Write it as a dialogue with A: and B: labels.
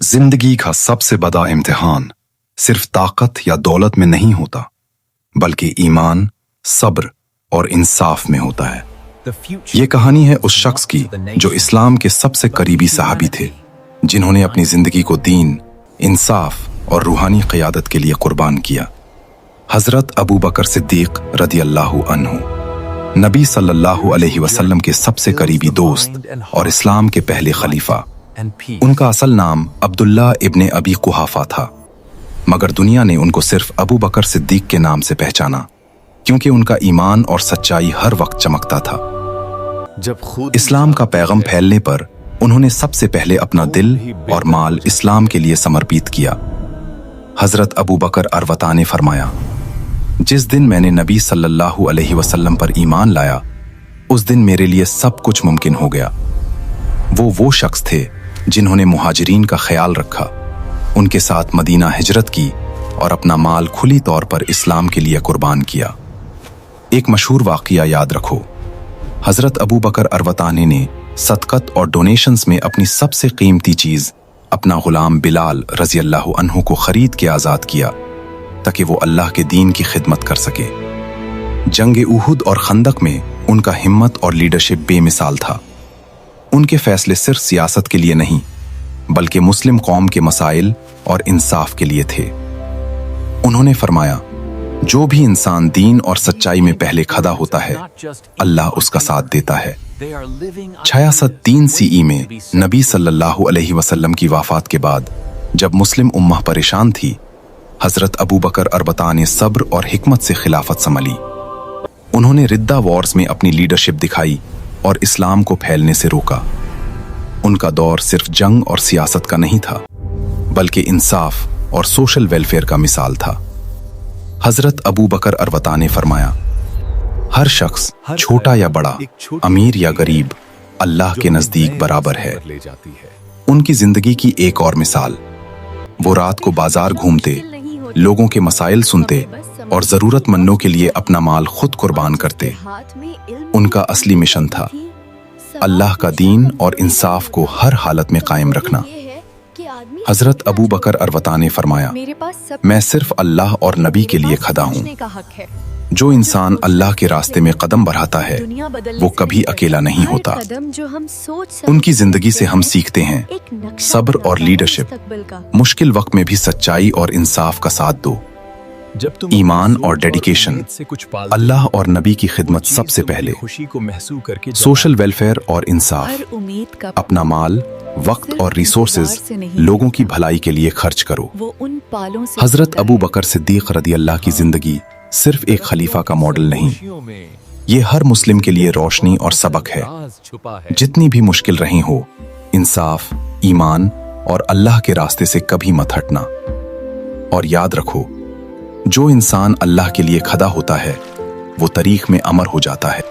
A: जिंदगी का सबसे बड़ा इम्तिहान सिर्फ ताकत या दौलत में नहीं होता, बल्कि ईमान, सब्र और इंसाफ में होता है। ये कहानी है उस शख्स की जो इस्लाम के सबसे करीबी सहाबी थे, जिन्होंने अपनी जिंदगी को दीन, इंसाफ और रूहानी क़यादत के लिए कुर्बान किया। हजरत अबू बकर सिद्दीक रदी अल्लाहु अन्हु, नबी सल्लल्लाहु अलैहि वसल्लम के सबसे करीबी दोस्त और इस्लाम के पहले खलीफा। उनका असल नाम अब्दुल्ला इब्ने अबी कुहाफा था, मगर दुनिया ने उनको सिर्फ अबू बकर सिद्दीक के नाम से पहचाना, क्योंकि उनका ईमान और सच्चाई हर वक्त चमकता था। इस्लाम का पैगाम फैलने पर उन्होंने सबसे पहले अपना दिल और माल इस्लाम के लिए समर्पित किया। हजरत अबू बकर अरवता ने फरमाया, जिस दिन मैंने नबी सल्लल्लाहु अलैहि वसल्लम पर ईमान लाया, उस दिन मेरे लिए सब कुछ मुमकिन हो गया। वो शख्स थे जिन्होंने मुहाजिरीन का ख्याल रखा, उनके साथ मदीना हिजरत की और अपना माल खुली तौर पर इस्लाम के लिए कुर्बान किया। एक मशहूर वाक़िया याद रखो, हजरत अबू बकर अरवतानी ने सदक़त और डोनेशंस में अपनी सबसे कीमती चीज़ अपना गुलाम बिलाल रज़ी अल्लाहु अन्हु को खरीद के आज़ाद किया, ताकि वो अल्लाह के दीन की खिदमत कर सके। जंग उहुद और खंदक में उनका हिम्मत और लीडरशिप बेमिसाल था। उनके फैसले सिर्फ सियासत के लिए नहीं, बल्कि मुस्लिम कौम के मसाइल और इंसाफ के लिए थे। उन्होंने फरमाया, जो भी इंसान दीन और सच्चाई में पहले खड़ा होता है, अल्लाह उसका साथ देता है। 66 CE में नबी सल्लल्लाहु अलैहि वसल्लम की वफात के बाद जब मुस्लिम उम्मह परेशान थी, हजरत अबू बकर अरबता ने सब्र और हिकमत से खिलाफत संभाली। उन्होंने रिद्दा वॉर्स में अपनी लीडरशिप दिखाई और इस्लाम को फैलने से रोका। उनका दौर सिर्फ जंग और सियासत का नहीं था, बल्कि इंसाफ और सोशल वेलफेयर का मिसाल था। हजरत अबू बकर अरवता ने फरमाया, हर शख्स, छोटा या बड़ा, अमीर या गरीब, अल्लाह के नजदीक बराबर है। उनकी जिंदगी की एक और मिसाल, वो रात को बाजार घूमते, लोगों के मसाइल सुनते और जरूरतमंदों के लिए अपना माल खुद कुर्बान करते। उनका असली मिशन था अल्लाह का दीन और इंसाफ को हर हालत में कायम रखना। हजरत अबू बकर अरवता ने फरमाया, मैं सिर्फ अल्लाह और नबी के लिए खड़ा हूँ। जो इंसान अल्लाह के रास्ते में कदम बढ़ाता है, वो कभी अकेला नहीं होता। उनकी जिंदगी से हम सीखते हैं सब्र और लीडरशिप। मुश्किल वक्त में भी सच्चाई और इंसाफ का साथ दो। ईमान और डेडिकेशन, अल्लाह और नबी की खिदमत सबसे पहले, सोशल वेलफेयर और इंसाफ, अपना माल, वक्त और रिसोर्सेज लोगों की भलाई के लिए खर्च करो। हजरत अबू बकर सिद्दीक रदी अल्लाह की जिंदगी सिर्फ एक खलीफा का मॉडल नहीं, ये हर मुस्लिम के लिए रोशनी और सबक है। जितनी भी मुश्किल रही हो, इंसाफ, ईमान और अल्लाह के रास्ते से कभी मत हटना। और याद रखो, जो इंसान अल्लाह के लिए खड़ा होता है, वो तारीख में अमर हो जाता है।